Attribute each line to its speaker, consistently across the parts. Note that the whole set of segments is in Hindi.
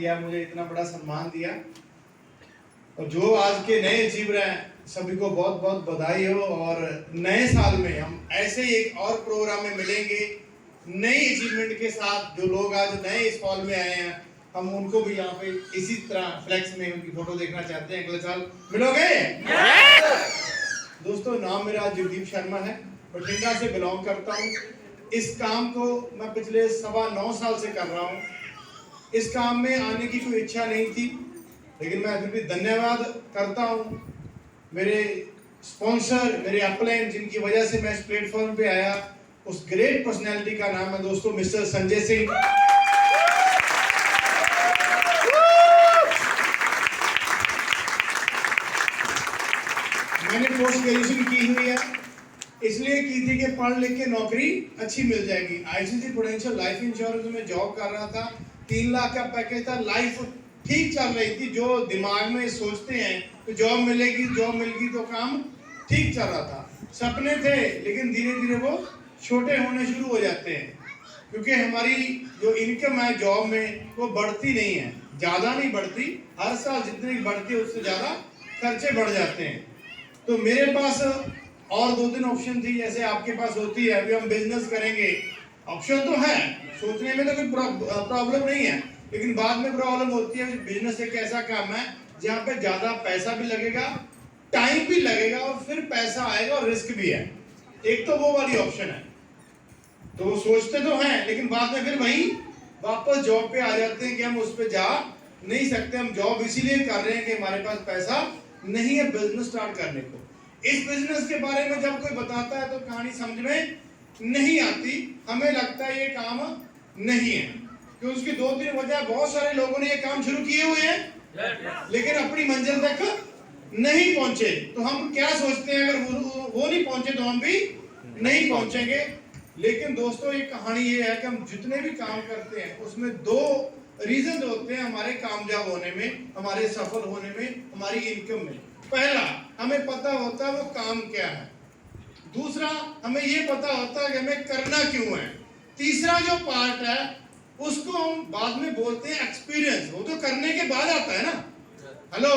Speaker 1: किया, मुझे इतना बड़ा सम्मान दिया। और जो आज के नए अचीवर हैं सभी को बहुत बहुत बधाई हो। और नए साल में हम ऐसे ही एक और प्रोग्राम में मिलेंगे नई अचीवमेंट के साथ। जो लोग आज नए इस हॉल में आए हैं हम उनको भी यहाँ पे इसी तरह फ्लेक्स में उनकी फोटो देखना चाहते हैं। अगले साल मिलोगे? दोस्तों, नाम मेरा जगदीप शर्मा है, बठिंडा से बिलोंग करता हूँ। इस काम को मैं पिछले 9.25 साल से कर रहा हूँ। इस काम में आने की कोई इच्छा नहीं थी, लेकिन मैं फिर भी धन्यवाद करता हूँ मेरे स्पॉन्सर, मेरे अपलाइन, जिनकी वजह से मैं इस प्लेटफॉर्म पे आया। उस ग्रेट पर्सनैलिटी का नाम है दोस्तों मिस्टर संजय सिंह। मैंने पोस्ट ग्रेजुएशन की हुई है, इसलिए की थी कि पढ़ लिख के नौकरी अच्छी मिल जाएगी। आईसीसी प्रूडेंशियल लाइफ इंश्योरेंस में जॉब कर रहा था, 3 लाख का पैकेज था, लाइफ ठीक चल रही थी। जो दिमाग में सोचते हैं तो जॉब मिलेगी, जॉब मिलेगी तो काम ठीक चल रहा था। सपने थे, लेकिन धीरे धीरे वो छोटे होने शुरू हो जाते हैं, क्योंकि हमारी जो इनकम है जॉब में वो बढ़ती नहीं है, ज़्यादा नहीं बढ़ती। हर साल जितनी बढ़ती है उससे ज़्यादा खर्चे बढ़ जाते हैं। तो मेरे पास और 2-3 ऑप्शन थी, जैसे आपके पास होती है। अभी हम बिजनेस करेंगे, ऑप्शन तो है, सोचने में तो कोई प्रॉब्लम नहीं है, लेकिन बाद में प्रॉब्लम होती है। बिजनेस एक ऐसा काम है जहाँ पे ज़्यादा पैसा भी लगेगा, टाइम भी लगेगा और फिर पैसा आएगा और रिस्क भी है। एक तो वो वाली ऑप्शन है, तो वो सोचते तो हैं, लेकिन बाद में फिर वही वापस जॉब पे आ जाते हैं कि हम उस पर जा नहीं सकते। हम जॉब इसीलिए कर रहे हैं कि हमारे पास पैसा नहीं है बिजनेस स्टार्ट करने को। इस बिजनेस के बारे में जब कोई बताता है तो कहानी समझ में नहीं आती, हमें लगता है ये काम नहीं है। क्यों? उसकी 2-3 वजह। बहुत सारे लोगों ने ये काम शुरू किए हुए हैं लेकिन अपनी मंजिल तक नहीं पहुंचे। तो हम क्या सोचते हैं, अगर वो नहीं पहुंचे तो हम भी नहीं पहुंचेंगे। लेकिन दोस्तों, ये कहानी ये है कि हम जितने भी काम करते हैं उसमें 2 रीजन होते हैं हमारे कामयाब होने में, हमारे सफल होने में, हमारी इनकम में। पहला, हमें पता होता है वो काम क्या है। दूसरा, हमें ये पता होता है कि हमें करना क्यों है। तीसरा जो पार्ट है उसको हम बाद में बोलते हैं एक्सपीरियंस। वो तो करने के बाद आता है ना। हेलो,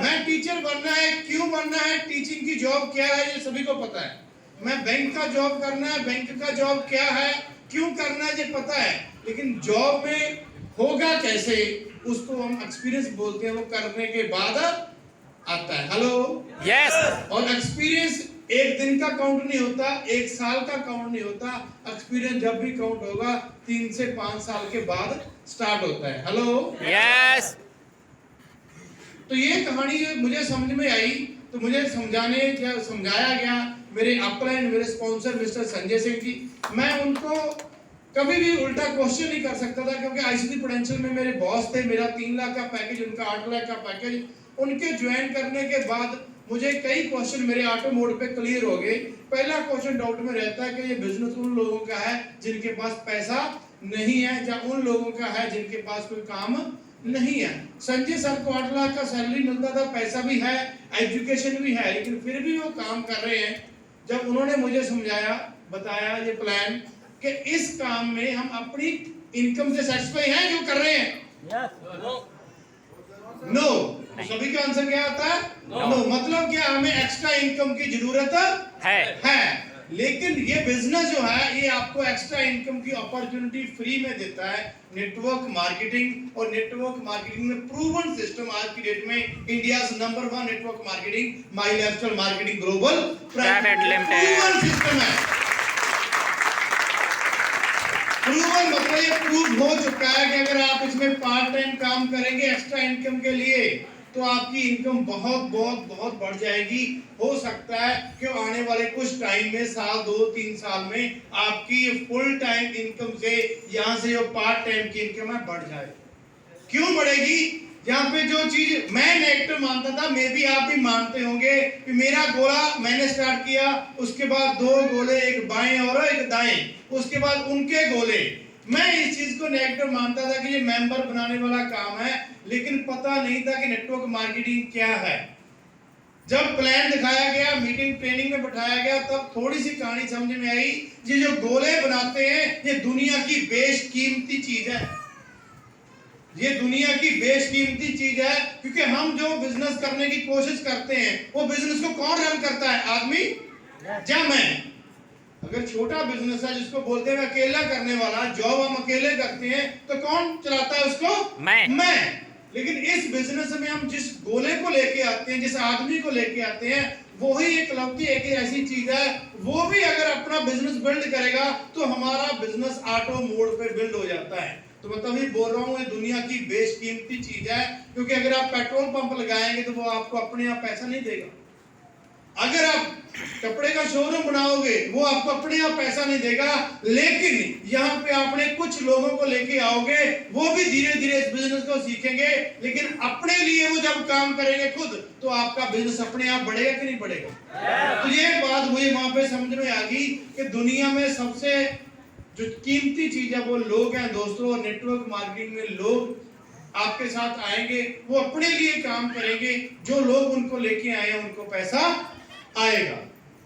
Speaker 1: मैं टीचर बनना है, क्यों बनना है, टीचिंग की जॉब क्या है, ये सभी को पता है। मैं बैंक का जॉब करना है, बैंक का जॉब क्या है, क्यों करना है, ये पता है। लेकिन जॉब में होगा कैसे, उसको हम एक्सपीरियंस बोलते हैं। वो करने के बाद आता है। Hello,
Speaker 2: yes.
Speaker 1: और एक्सपीरियंस एक दिन का काउंट नहीं होता, 1 साल का काउंट नहीं होता। एक्सपीरियंस जब भी काउंट होगा 3 से 5 साल के बाद स्टार्ट होता है। Hello,
Speaker 2: yes.
Speaker 1: तो ये कहानी मुझे समझ में आई, तो मुझे समझाया गया मेरे अपलाइन, मेरे स्पॉन्सर मिस्टर संजय सिंह जी। मैं उनको कभी भी उल्टा क्वेश्चन नहीं कर सकता था, क्योंकि आईसीसी प्रूडेंशियल में मेरे बॉस थे। मेरा 3 लाख का पैकेज, उनका 8 लाख का पैकेज। उनके ज्वाइन करने के बाद मुझे कई क्वेश्चन मेरे ऑटो मोड पे क्लियर हो गए। पहला क्वेश्चन डाउट में रहता है कि ये बिजनेस उन लोगों का है जिनके पास पैसा नहीं है, या उन लोगों का है जिनके पास कोई काम नहीं है। संजय सर को 8 लाख का सैलरी मिलता था, पैसा भी है, एजुकेशन भी है, लेकिन फिर भी वो काम कर रहे हैं। जब उन्होंने मुझे समझाया, बताया ये प्लान कि इस काम में हम अपनी इनकम से सेटिस्फाई हैं जो कर रहे हैं, नो। सभी का आंसर क्या आता है? नो। मतलब क्या, हमें एक्स्ट्रा इनकम की जरूरत है। लेकिन ये बिजनेस जो है ये आपको एक्स्ट्रा इनकम की अपॉर्चुनिटी फ्री में देता है। नेटवर्क मार्केटिंग, और नेटवर्क मार्केटिंग में प्रूवन सिस्टम आज की डेट में India number 1 network marketing my lifestyle marketing global private limited proven system है। प्रूवन मतलब ये प्रूव हो चुका है कि अगर आप इसमें पार्ट टाइम काम करेंगे एक्स्ट्रा इनकम के लिए तो आपकी इनकम बहुत बहुत बहुत बढ़ जाएगी। हो सकता है कि आने वाले कुछ टाइम में, साल 2-3 साल में, आपकी फुल टाइम इनकम से यहाँ से जो पार्ट टाइम की इनकम है बढ़ जाए। क्यों बढ़ेगी? यहाँ पे जो चीज मैं नेगेटिव मानता था, मे भी आप भी मानते होंगे कि मेरा गोला मैंने स्टार्ट किया, उसके बाद 2 गोले, एक बाएं और एक दाएं, उसके बाद उनके गोले। मैं इस चीज को नेगेटिव मानता था कि ये मेंबर बनाने वाला काम है, लेकिन पता नहीं था कि नेटवर्क मार्केटिंग क्या है। जब प्लान दिखाया गया, मीटिंग ट्रेनिंग में बैठाया गया, तब थोड़ी सी कहानी समझ में आई। ये जो गोले बनाते हैं ये दुनिया की बेशकीमती चीज है। ये दुनिया की बेशकीमती चीज है, क्योंकि हम जो बिजनेस करने की कोशिश करते हैं वो बिजनेस को कौन रन करता है? आदमी या मैं? अगर छोटा बिजनेस है जिसको बोलते हैं अकेला करने वाला, जॉब हम अकेले करते हैं, तो कौन चलाता है उसको? मैं। लेकिन इस बिजनेस में हम जिस गोले को लेके आते हैं, जिस आदमी को लेके आते हैं, वो ही एकलौती एक ऐसी चीज है, वो भी अगर अपना बिजनेस बिल्ड करेगा तो हमारा बिजनेस ऑटो मोड पे बिल्ड हो जाता है। तो मैं तभी बोल रहा हूँ ये दुनिया की बेशकीमती चीज है, क्योंकि अगर आप पेट्रोल पंप लगाएंगे तो वो आपको अपने आप पैसा नहीं देगा। अगर आप कपड़े का शोरूम बनाओगे वो आपको अपने आप पैसा नहीं देगा, लेकिन यहाँ पे आपने कुछ लोगों को लेके आओगे, वो भी धीरे धीरे इस बिजनेस को सीखेंगे, लेकिन अपने लिए वो जब काम करेंगे खुद, तो आपका बिजनेस अपने आप बढ़ेगा कि नहीं बढ़ेगा? तो ये बात मुझे वहां पे समझ में आ गई कि दुनिया में सबसे जो कीमती चीज है वो लोग हैं दोस्तों। और नेटवर्क मार्केटिंग में लोग आपके साथ आएंगे, वो अपने लिए काम करेंगे, जो लोग उनको लेके आए हैं उनको पैसा आएगा।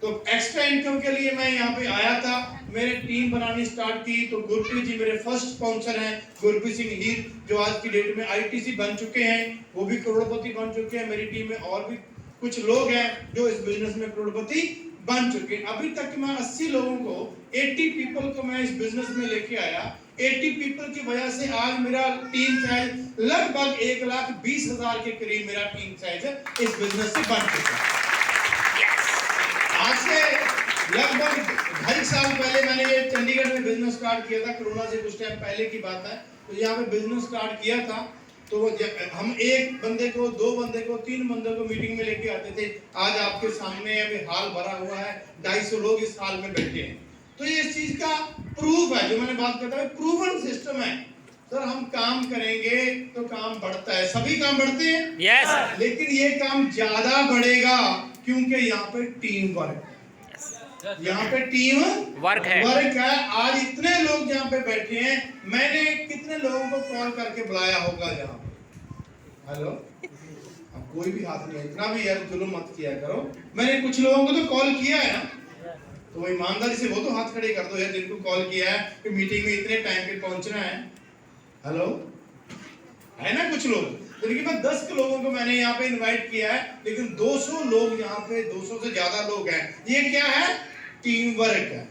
Speaker 1: तो एक्स्ट्रा इनकम के लिए मैं यहाँ पे आया था, मैंने टीम बनानी स्टार्ट की। तो गुरप्रीत जी मेरे फर्स्ट स्पॉन्सर हैं, गुरप्रीत सिंह हीर, जो आज की डेट में आईटीसी बन चुके हैं, वो भी करोड़पति बन चुके हैं। मेरी टीम में और भी कुछ लोग हैं जो इस बिजनेस में करोड़पति बन चुके हैं। अभी तक मैं 80 लोगों को, 80 पीपल को मैं इस बिजनेस में लेके आया। 80 पीपल की वजह से आज मेरा टीम साइज लगभग 1,20,000 के करीब मेरा टीम साइज है इस बिजनेस से बन चुका है। आज से लगभग 2.5 साल पहले मैंने ये चंडीगढ़ में बिजनेस स्टार्ट किया था, कोरोना से कुछ टाइम पहले की बात है। तो यहाँ पे बिजनेस स्टार्ट किया था, तो हम एक बंदे को, 2 बंदे को, 3 बंदे को मीटिंग में लेके आते थे। आज आपके सामने अभी हाल भरा हुआ है, 250 लोग इस हाल में बैठे हैं। तो ये इस चीज का प्रूफ है, जो मैंने बात करता है प्रूवन सिस्टम है। सर हम काम करेंगे तो काम बढ़ता है, सभी काम बढ़ते हैं
Speaker 2: yes.
Speaker 1: लेकिन ये काम ज्यादा बढ़ेगा क्योंकि यहाँ पे टीम वर्क, यहाँ पे टीम वर्क है। आज इतने लोग यहाँ पे बैठे हैं, मैंने कितने लोगों को कॉल करके बुलाया होगा यहाँ पे? हेलो, अब कोई भी हाथ नहीं, इतना भी यार जुल्म मत किया करो। मैंने कुछ लोगों को तो कॉल किया है ना, तो ईमानदारी से वो तो हाथ खड़े कर दो यार, जिनको कॉल किया है कि मीटिंग में इतने टाइम पे पहुंचना है। हेलो, है ना कुछ लोग? देखिए मैं 10 लोगों को मैंने यहाँ पे इनवाइट किया है, लेकिन 200 लोग यहाँ पे, 200 से ज्यादा लोग हैं। ये क्या है? टीम वर्क है।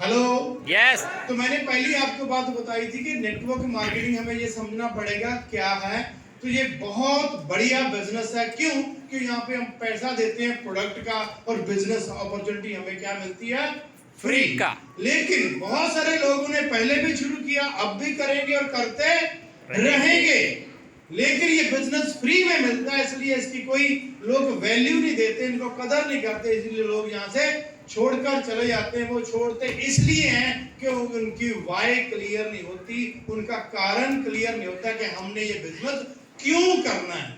Speaker 1: Hello, yes. तो मैंने पहले आपको बात बताई थी कि नेटवर्क मार्केटिंग हमें ये समझना पड़ेगा क्या है। तो ये बहुत बढ़िया बिजनेस है। क्यों? कि यहाँ पे हम पैसा देते हैं प्रोडक्ट का, और बिजनेस अपॉर्चुनिटी हमें क्या मिलती है? फ्री का। लेकिन बहुत सारे लोगों ने पहले भी शुरू किया, अब भी करेंगे और करते रहेंगे, लेकिन ये बिजनेस फ्री में मिलता है, इसलिए इसकी कोई लोग वैल्यू नहीं देते, इनको कदर नहीं करते, इसलिए लोग यहाँ से छोड़कर चले जाते हैं। वो छोड़ते इसलिए हैं कि उनकी वाई क्लियर नहीं होती, उनका कारण क्लियर नहीं होता कि हमने ये बिजनेस क्यों करना है।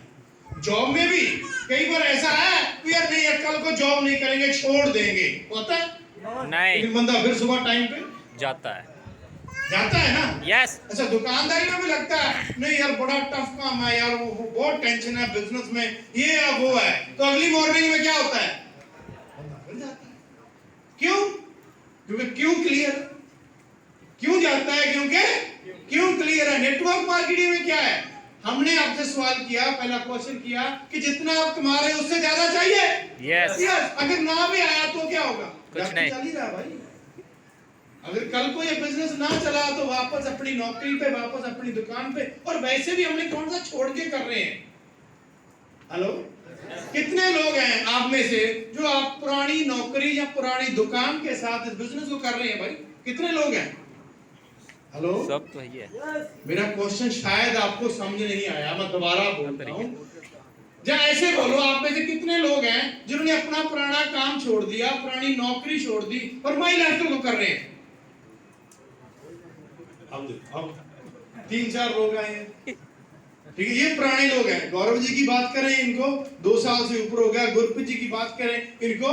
Speaker 1: जॉब में भी कई बार ऐसा है कि यार नहीं, कल को जॉब नहीं करेंगे, छोड़ देंगे, होता है नहीं, लेकिन बंदा फिर सुबह टाइम पे जाता है ना। यस। अच्छा, दुकानदारी में भी लगता है नहीं यार बड़ा टफ काम है यार, वो बहुत टेंशन है बिजनेस में, ये या वो है, तो अगली मॉर्निंग में क्या होता है? क्यों? क्योंकि क्यों क्लियर, क्यों जाता है? क्योंकि क्यों क्लियर है। नेटवर्क मार्केटिंग में क्या है? हमने आपसे सवाल किया, पहला क्वेश्चन किया कि जितना आप कमा रहे हो उससे ज्यादा चाहिए। यस। अगर ना भी आया तो क्या होगा? कुछ नहीं, चल ही रहा भाई। अगर कल को ये बिजनेस ना चला तो वापस अपनी नौकरी पे, वापस अपनी दुकान पे, और वैसे भी हमने कौन सा छोड़ के कर रहे हैं? हेलो, कितने लोग हैं आप में से जो आप पुरानी नौकरी या पुरानी दुकान के साथ इस बिजनेस को कर रहे हैं? भाई कितने लोग हैं? हेलो, सब तो ही है। मेरा क्वेश्चन शायद आपको समझ नहीं आया, मैं दोबारा बोलता हूँ। जब ऐसे बोलो, आप में से कितने लोग हैं जिन्होंने अपना पुराना काम छोड़ दिया, पुरानी नौकरी छोड़ दी और माई लाइफ को कर रहे हैं? अब 3-4 लोग आए हैं, ठीक है, ये पुराने लोग हैं। गौरव जी की बात करें, इनको 2 साल से ऊपर हो गया। गुरप्रीत जी की बात करें, इनको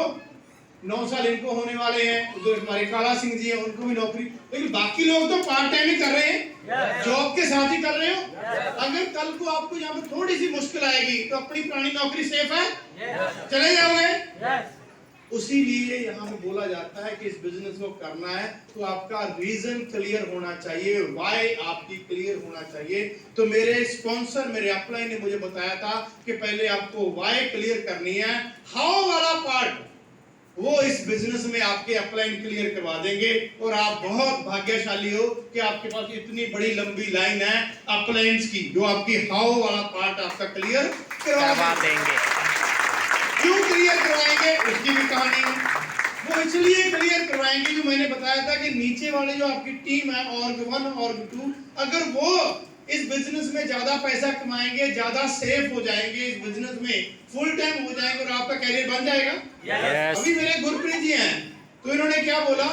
Speaker 1: 9 साल इनको होने वाले हैं। उधर हमारे काला सिंह जी हैं, उनको भी नौकरी। लेकिन बाकी लोग तो पार्ट टाइम ही कर रहे हैं, जॉब के साथ ही कर रहे हो। अगर कल को आपको यहाँ पे थोड़ी सी मुश्किल आएगी तो अपनी पुरानी नौकरी सेफ है, चले जाओगे? उसी लिए यहाँ पे बोला जाता है कि इस बिजनेस को करना है तो आपका रीजन क्लियर होना चाहिए, वाई आपकी क्लियर होना चाहिए। तो मेरे स्पॉन्सर, मेरे अपलाइन ने मुझे बताया था कि पहले आपको वाई क्लियर करनी है, हाउ वाला पार्ट वो इस बिजनेस में आपके अपलाइन क्लियर करवा देंगे। और आप बहुत भाग्यशाली हो कि आपके पास इतनी बड़ी लंबी लाइन है अपलाइंस की, जो आपकी हाउ वाला पार्ट आपका क्लियर करवा देंगे। क्यों क्लियर करवाएंगे उसकी भी कहानी है। वो इसलिए क्लियर करवाएंगे जो मैंने बताया था कि नीचे वाले जो आपकी टीम है ऑर्ग 1 ऑर्ग 2, अगर वो इस बिजनेस में ज्यादा पैसा कमाएंगे, ज्यादा सेफ हो जाएंगे, इस बिजनेस में फुल टाइम हो जाएंगे और आपका कैरियर बन जाएगा। yes. अभी मेरे गुरप्रीत जी हैं, तो इन्होंने क्या बोला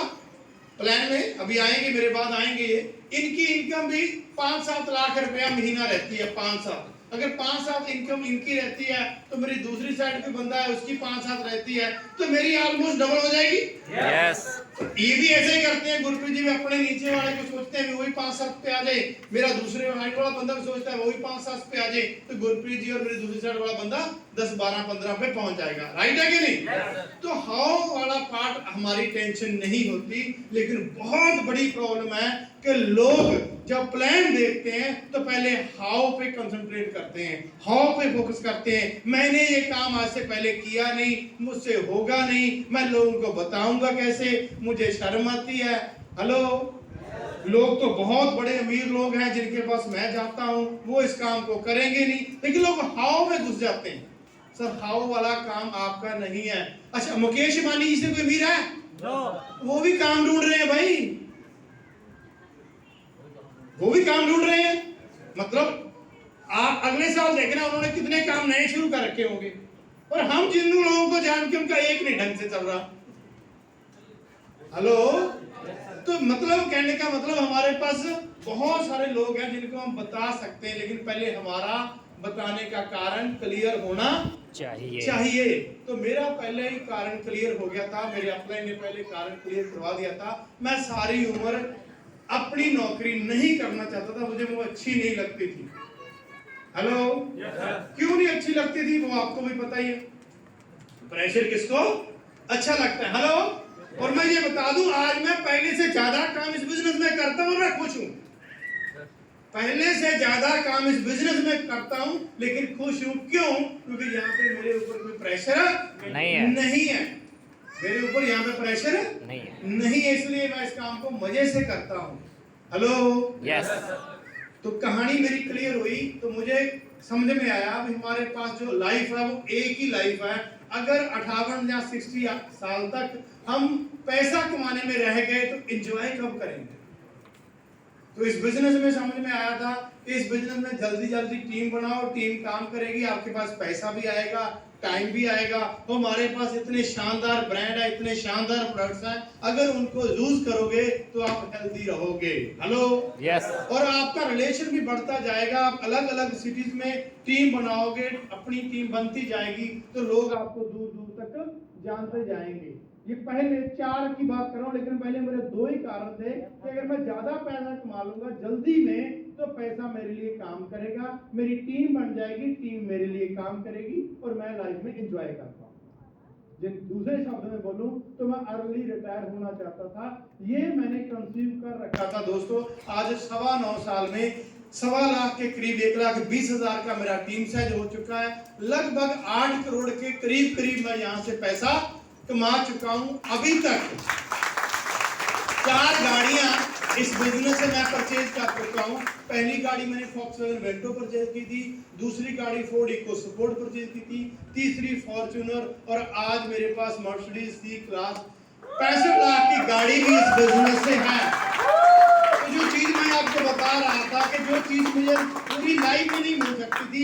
Speaker 1: प्लान में, अभी आएंगे मेरे बाद आएंगे ये, इनकी इनकम भी 5-7 लाख रुपया महीना रहती है। 5-7 अगर 5-7 इनकम इनकी रहती है तो मेरी दूसरी साइड पे बंदा है उसकी 5-7 रहती है, तो मेरी ऑलमोस्ट डबल हो जाएगी। यस ये भी ऐसे ही करते हैं। गुरप्रीत जी भी अपने नीचे वाले को सोचते हैं वही 5-7 पे आ जाए, मेरा दूसरे साइड वाला बंदा भी सोचता है वही 5-7 पे आ जाए, तो गुरप्रीत जी और मेरी दूसरी साइड वाला बंदा 10-12-15 पे पहुंच जाएगा। राइट है कि नहीं? तो हाउ वाला पार्ट हमारी टेंशन नहीं होती, लेकिन बहुत बड़ी प्रॉब्लम है कि लोग जब प्लान देखते हैं तो पहले हाउ पे कंसंट्रेट करते हैं, हाउ पे फोकस करते हैं। मैंने ये काम आज से पहले किया नहीं, मुझसे होगा नहीं, मैं लोगों को बताऊंगा कैसे, मुझे शर्म आती है। हेलो, लोग तो बहुत बड़े अमीर लोग हैं जिनके पास मैं जाता हूं, वो इस काम को करेंगे नहीं, लेकिन लोग हाउ में घुस जाते हैं। सर हाउ वाला काम आपका नहीं है। अच्छा मुकेश अंबानी जी से कोई अमीर है? वो भी काम ढूंढ रहे हैं भाई, वो भी काम ढूंढ रहे हैं। मतलब आप अगले साल देखना उन्होंने कितने काम नए शुरू कर रखे होंगे, और हम जिन लोगों को जान के उनका एक नहीं ढंग से चल रहा। हेलो, तो मतलब कहने का मतलब हमारे पास बहुत सारे लोग हैं जिनको हम बता सकते हैं, लेकिन पहले हमारा बताने का कारण क्लियर होना चाहिए। तो मेरा पहले ही कारण क्लियर हो गया था, मेरे अपलाइन ने पहले कारण क्लियर करवा दिया था। मैं सारी उम्र अपनी नौकरी नहीं करना चाहता था, मुझे वो अच्छी नहीं लगती थी। हेलो, क्यों नहीं अच्छी लगती थी वो आपको भी पता ही है। प्रेशर किसको अच्छा लगता है? हेलो, और मैं ये बता दूं आज मैं पहले से ज्यादा काम इस बिजनेस में करता हूं, मैं खुश हूं। पहले से ज्यादा काम इस बिजनेस में करता हूं लेकिन खुश हूं। क्यों? क्योंकि यहाँ पे मेरे ऊपर कोई प्रेशर नहीं है। मेरे ऊपर यहाँ पे प्रेशर नहीं है, इसलिए मैं इस काम को मजे से करता हूँ। Hello, yes. तो कहानी मेरी क्लियर हुई, तो मुझे समझ में आया अभी हमारे पास जो लाइफ है वो एक ही लाइफ है। अगर 58 या 60 साल तक हम पैसा कमाने में रह गए तो एंजॉय कब करेंगे? तो इस बिजनेस में समझ में आया था, इस बिजनेस में जल्दी जल्दी टीम बनाओ, टीम काम करेगी, आपके पास पैसा भी आएगा, टाइम भी आएगा। तो हमारे पास इतने शानदार ब्रांड है, इतने शानदार प्रोडक्ट्स हैं, अगर उनको यूज करोगे तो आप हेल्दी रहोगे। Hello, yes. और आपका रिलेशन भी बढ़ता जाएगा। आप अलग अलग सिटीज में टीम बनाओगे, अपनी टीम बनती जाएगी, तो लोग आपको दूर दूर तक जानते जाएंगे। ये पहले 4 की बात कर रहा हूं, लेकिन पहले मेरे 2 ही कारण थे कि अगर मैं ज्यादा पैसा कमा लूंगा जल्दी में तो पैसा मेरे लिए काम करेगा, मेरी टीम बन जाएगी, टीम मेरे लिए काम करेगी और मैं लाइफ में एंजॉय कर पाऊंगा। दूसरे शब्द में बोलूं तो मैं अर्ली रिटायर होना चाहता था। ये मैंने कंसीव कर रखा था दोस्तों। आज 9.25 साल में 1.25 लाख के करीब 1,20,000 का मेरा टीम साइज हो चुका है। लगभग 8 करोड़ के करीब मैं यहाँ से पैसा कमा चुका हूं। अभी तक 4 गाड़ियां इस बिजनेस से मैं परचेज कर चुका हूं। पहली गाड़ी मैंने फॉक्सवैगन वेंटो परचेज की थी, दूसरी गाड़ी फोर्ड इकोस्पोर्ट परचेज की थी, तीसरी फॉर्च्यूनर, और आज मेरे पास मर्सिडीज सी क्लास 65 लाख की गाड़ी भी इस बिजनेस से है। तो जो चीज मैं आपको बता रहा था कि जो चीज मुझे पूरी लाइफ में नहीं मिल सकती थी,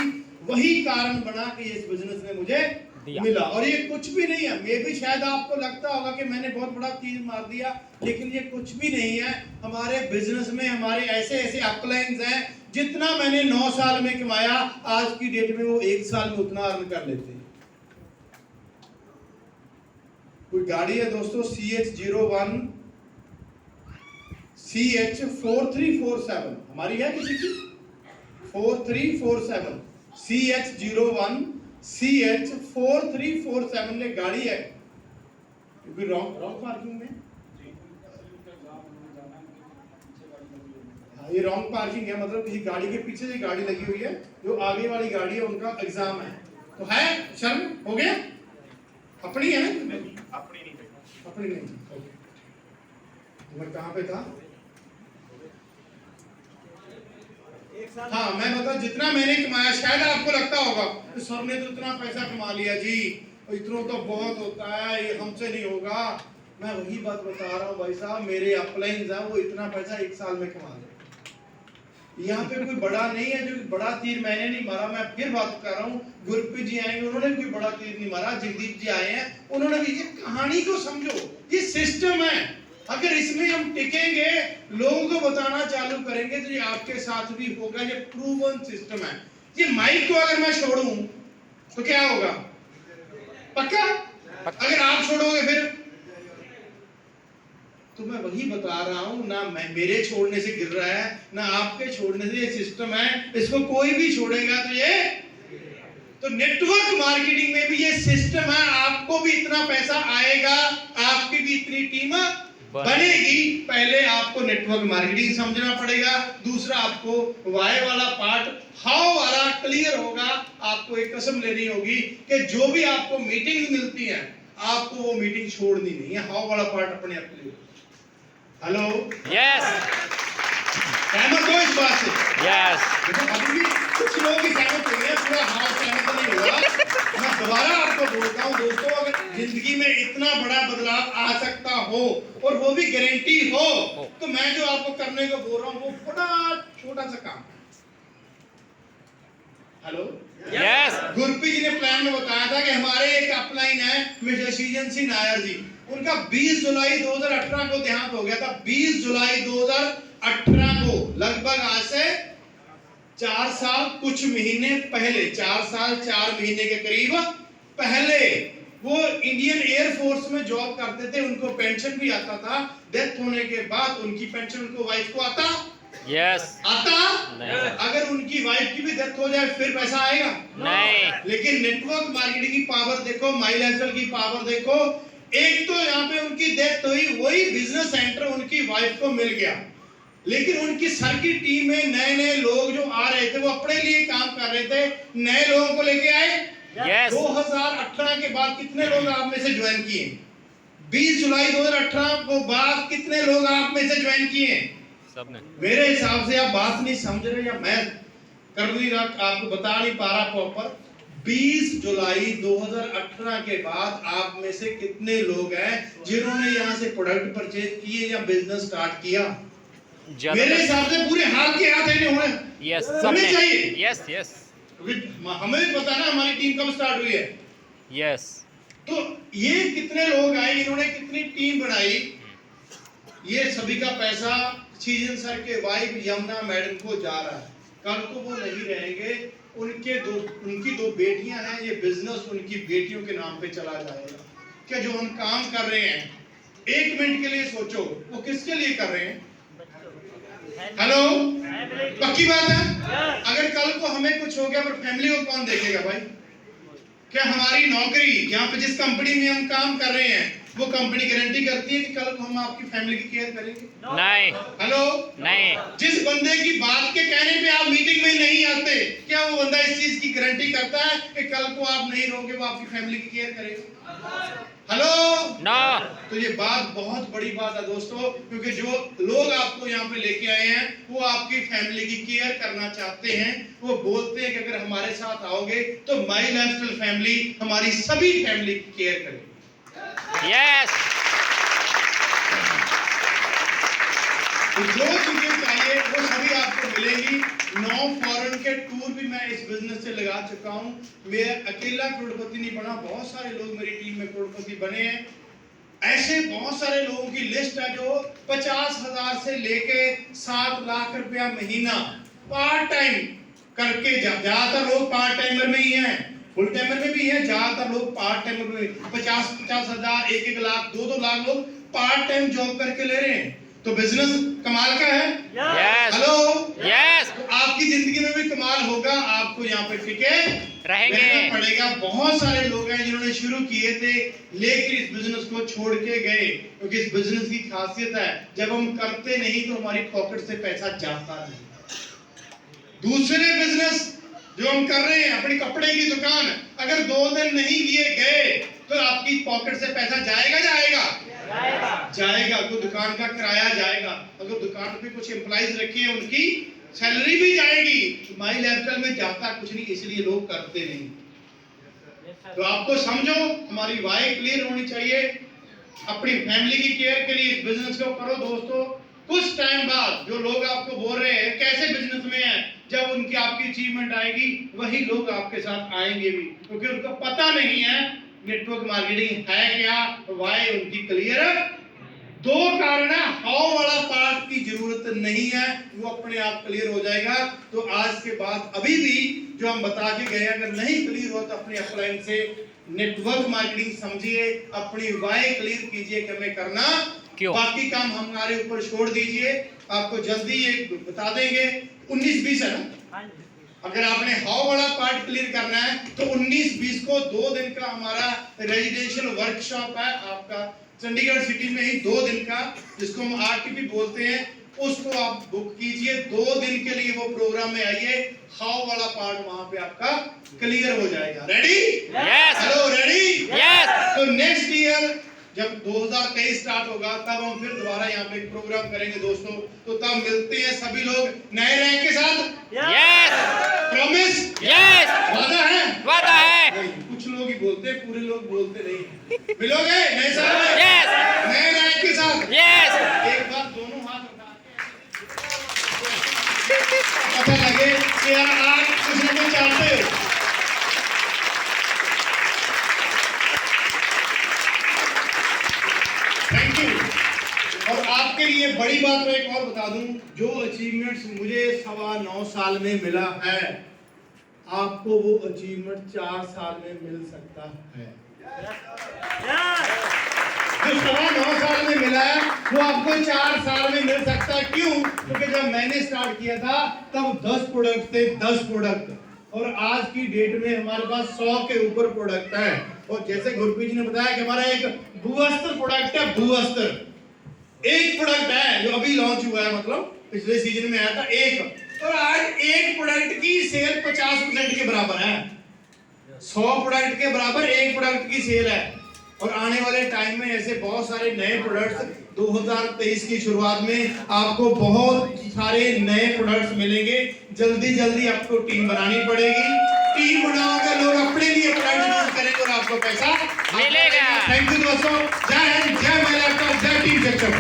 Speaker 1: वही कारण बना कि इस बिजनेस में मुझे मिला। और ये कुछ भी नहीं है। मे भी शायद आपको लगता होगा कि मैंने बहुत बड़ा चीज मार दिया, लेकिन ये कुछ भी नहीं है। हमारे बिजनेस में हमारे ऐसे ऐसे अपलाइंस हैं, जितना मैंने 9 साल में कमाया आज की डेट में वो 1 साल में उतना अर्न कर लेते हैं। कोई गाड़ी है दोस्तों CH01 CH4347 हमारी है किसी की 4347 CH01 CH4347 ने गाड़ी है। क्योंकि रॉन्ग पार्किंग में, हाँ ये रॉन्ग पार्किंग है, मतलब किसी गाड़ी के पीछे से गाड़ी लगी हुई है, जो आगे वाली गाड़ी है उनका एग्जाम है, तो है शर्म हो गया, अपनी है ना, अपनी नहीं। ओके, मैं कहाँ पे था? हाँ मैं बता, जितना मैंने कमाया, शायद आपको लगता होगा तो सर ने तो इतना पैसा कमा लिया जी, इतना तो बहुत होता है, ये हमसे नहीं होगा। मैं वही बात बता रहा हूँ भाई साहब, मेरे अपलाइंस है वो इतना पैसा 1 साल में कमा ले। यहाँ पे कोई बड़ा नहीं है, जो बड़ा तीर मैंने नहीं मारा। मैं फिर बात कर रहा हूँ, गुरप्रीत जी आएंगे, उन्होंने कोई बड़ा तीर नहीं मारा, जगदीप जी आए हैं, उन्होंने भी। ये कहानी को समझो, ये सिस्टम है। अगर इसमें हम टिकेंगे, लोगों को बताना चालू करेंगे, तो ये आपके साथ भी होगा। ये प्रूवन सिस्टम है। ये माइक को अगर मैं छोड़ूं तो क्या होगा? पक्का? अगर आप छोड़ोगे फिर? तो मैं वही बता रहा हूं ना, मैं मेरे छोड़ने से गिर रहा है, ना आपके छोड़ने से। ये सिस्टम है, इसको कोई भी छोड़ेगा तो ये, तो नेटवर्क मार्केटिंग में भी ये सिस्टम है। आपको भी इतना पैसा आएगा, आपकी भी इतनी टीम बनेगी। पहले आपको नेटवर्क मार्केटिंग समझना पड़ेगा, दूसरा आपको वाई वाला पार्ट, हाउ वाला क्लियर होगा। आपको एक कसम लेनी होगी कि जो भी आपको मीटिंग मिलती है, आपको वो मीटिंग छोड़नी नहीं है। हाउ वाला पार्ट अपने आप क्लियर। हेलो, यस, सहमत हो इस बात से? यस। देखो अभी भी कुछ लोग ही सहमत होंगे, पूरा हाउ सहमत नहीं होगा। मैं दोबारा आपको बोलता हूँ दोस्तों, अगर जिंदगी में इतना बड़ा बदलाव आ सकता हो और वो भी गारंटी हो, तो मैं जो आपको करने को बोल रहा हूँ वो बड़ा छोटा सा काम है। Hello, yes. गुरप्रीत जी ने प्लान में बताया था कि हमारे एक अपलाइन है मिस्टर सीजन सिंह नायर जी, उनका 20 जुलाई 2018 को देहांत हो गया था। 20 जुलाई 2018 को, लगभग आज से 4 साल कुछ महीने पहले, 4 साल 4 महीने के करीब पहले, वो इंडियन एयर फोर्स में जॉब करते थे। उनको पेंशन भी आता था। डेथ होने के बाद उनकी पेंशन उनको वाइफ को आता, यस, आता नहीं। अगर उनकी वाइफ की भी डेथ हो जाए फिर पैसा आएगा नहीं। लेकिन नेटवर्क मार्केटिंग की पावर देखो, माई लाइफस्टाइल की पावर देखो। एक तो यहाँ पे उनकी डेथ हुई, वही बिजनेस सेंटर उनकी वाइफ को मिल गया, लेकिन उनकी सर की टीम में नए नए लोग जो आ रहे थे, वो अपने लिए काम कर रहे थे, नए लोगों को लेके आए। yes. 2018 के बाद कितने लोग आप में से ज्वाइन किए? 20 जुलाई 2018 को बाद कितने लोग आप में से ज्वाइन किए? सबने। मेरे हिसाब से आप बात नहीं समझ रहे, या मैं कर नहीं रहा, आपको बता नहीं पा रहा प्रॉपर। 20 जुलाई 2018 के बाद आप में से कितने लोग हैं जिन्होंने यहाँ से प्रोडक्ट परचेज किए या बिजनेस स्टार्ट किया? मेरे हिसाब से पूरे हाथ के हाथ है होने, यस, होने चाहिए। यस यस, हमें भी पता ना हमारी टीम कब स्टार्ट हुई है। यस, तो ये कितने लोग आए, इन्होंने कितनी टीम बनाई, ये सभी का पैसा सीजन सर के वाइफ यमुना मैडम को जा रहा है। कल को वो नहीं रहेंगे, उनकी 2 बेटियां हैं, ये बिजनेस उनकी बेटियों के नाम पे चला जाएगा। क्या जो हम काम कर रहे हैं, 1 मिनट के लिए सोचो, वो किसके लिए कर रहे हैं? हेलो, पक्की बात है? अगर कल को हमें कुछ हो गया पर फैमिली को कौन देखेगा भाई? क्या हमारी नौकरी, यहाँ पे जिस कंपनी में हम काम कर रहे हैं, वो कंपनी गारंटी करती है कि कल को हम आपकी फैमिली की केयर करेंगे? नहीं। हेलो, नहीं। जिस बंदे की बात के कहने पे आप मीटिंग में नहीं आते, क्या वो बंदा इस चीज की गारंटी करता है कि कल को आप नहीं रहोगे वो आपकी फैमिली की केयर करेगा? हेलो ना। तो ये बात बहुत बड़ी बात है दोस्तों, क्योंकि जो लोग आपको यहाँ पे लेके आए हैं वो आपकी फैमिली की केयर करना चाहते हैं। वो बोलते हैं कि अगर हमारे साथ आओगे तो माई लाइफस्टाइल फैमिली हमारी सभी फैमिली की केयर करेगी। यस। तो जो चीजें चाहिए वो सभी आपको मिलेंगी। 9 फॉरेन के टूर भी मैं इस बिजनेस से लगा चुका हूं। मैं अकेला करोड़पति नहीं बना, बहुत सारे लोग मेरी टीम में करोड़पति बने हैं। ऐसे बहुत सारे लोगों की लिस्ट है जो 50,000 से लेके 7 लाख रुपया महीना पार्ट टाइम करके, ज्यादातर लोग पार्ट टाइमर में ही हैं, फुल टाइमर में भी हैं, ज्यादातर लोग पार्ट टाइमर में 50,000, 1-1 लाख, 2-2 लाख लोग पार्ट टाइम जॉब करके ले रहे हैं। तो बिजनेस कमाल का है।
Speaker 2: यस
Speaker 1: हेलो,
Speaker 2: यस
Speaker 1: तो आपकी जिंदगी में भी कमाल होगा, आपको यहाँ पे टिके
Speaker 2: रहेंगे।
Speaker 1: रहना पड़ेगा। बहुत सारे लोग हैं जिन्होंने शुरू किए थे लेकिन इस बिजनेस को छोड़ के गए, क्योंकि इस बिजनेस की खासियत है जब हम करते नहीं तो हमारी पॉकेट से पैसा जाता नहीं। दूसरे बिजनेस जो हम कर रहे हैं, अपनी कपड़े की दुकान, अगर 2 दिन नहीं किए गए तो आपकी पॉकेट से पैसा जाएगा जाएगा। तो दुकान का किराया जाएगा, अगर दुकान पे कुछ एम्प्लॉइज रखे हैं उनकी सैलरी भी जाएगी। माई लैपटॉप में जाता कुछ नहीं, इसलिए लोग करते नहीं। तो आपको समझो, हमारी वाई क्लियर होनी चाहिए। अपनी फैमिली की केयर के लिए इस बिजनेस को करो दोस्तों। कुछ टाइम बाद जो लोग आपको बोल रहे हैं कैसे बिजनेस में है, जब उनकी आपकी अचीवमेंट आएगी वही लोग आपके साथ आएंगे भी, क्योंकि उनको पता नहीं है नेटवर्क मार्केटिंग है क्या, वाई उनकी क्लियर है। 2 कारण है, हाउ वाला पार्ट की जरूरत नहीं है, वो अपने आप क्लियर हो जाएगा। तो आज के बाद अभी भी जो हम बता के गए अगर नहीं क्लियर हो तो अपने अपलाइन से नेटवर्क मार्केटिंग समझिए, अपनी वाई क्लियर कीजिए कि हमें करना
Speaker 2: क्यों,
Speaker 1: बाकी काम हमारे ऊपर छोड़ दीजिए। आपको जल्दी ये बता देंगे 19-20 है ना। अगर आपने हाउ वाला पार्ट क्लियर करना है तो 19-20 को 2 दिन का हमारा रेजिडेंशियल वर्कशॉप है आपका चंडीगढ़ सिटी में ही, 2 दिन का, जिसको हम आरटीपी बोलते हैं, उसको आप बुक कीजिए। 2 दिन के लिए वो प्रोग्राम में आइए, हाउ वाला पार्ट वहां पे आपका क्लियर हो जाएगा। Ready?
Speaker 2: Yes
Speaker 1: hello, ready?
Speaker 2: Yes
Speaker 1: तो नेक्स्ट ईयर जब 2023 स्टार्ट होगा तब हम फिर दोबारा यहाँ पे एक प्रोग्राम करेंगे दोस्तों। तो तब मिलते हैं सभी लोग नए रैंक के साथ।
Speaker 2: Yes
Speaker 1: promise?
Speaker 2: यस
Speaker 1: वादा है?
Speaker 2: है।
Speaker 1: कुछ लोग ही बोलते हैं, पूरे लोग बोलते नहीं। मिलोगे नए साल में?
Speaker 2: यस
Speaker 1: नए रैंक के साथ?
Speaker 2: यस
Speaker 1: एक बार दोनों हाथ उठा के पता लगे कि यार आज कुछ ना कुछ चाहते हो। Thank you. और आपके लिए बड़ी बात मैं एक और बता दूं, जो अचीवमेंट्स मुझे 9.25 साल में मिला है, आपको वो अचीवमेंट 4 साल में मिल सकता है। जो 9.25 साल में मिला है वो आपको 4 साल में मिल सकता है। क्यों? क्योंकि जब मैंने स्टार्ट किया था तब 10 प्रोडक्ट थे, 10 प्रोडक्ट, और आज की डेट में हमारे पास 100 के ऊपर प्रोडक्ट है। और जैसे गुरप्रीत जी ने बताया कि हमारा एक भूअस्त्र प्रोडक्ट है, भूअस्त्र एक प्रोडक्ट है जो अभी लॉन्च हुआ है, मतलब पिछले सीजन में आया था एक, और आज एक प्रोडक्ट की सेल 50% के बराबर है। 100 प्रोडक्ट के बराबर एक प्रोडक्ट की सेल है। और आने वाले टाइम में ऐसे बहुत सारे नए प्रोडक्ट्स 2023 की शुरुआत में आपको बहुत सारे नए प्रोडक्ट्स मिलेंगे। जल्दी आपको टीम बनानी पड़ेगी, टीम बनाओगे लोग अपने लिए प्रोडक्ट यूज करेंगे और आपको पैसा
Speaker 2: मिलेगा।
Speaker 1: थैंक यू दोस्तों, जय हिंद, जय माय लैपटॉप, जय टीम सेक्शन।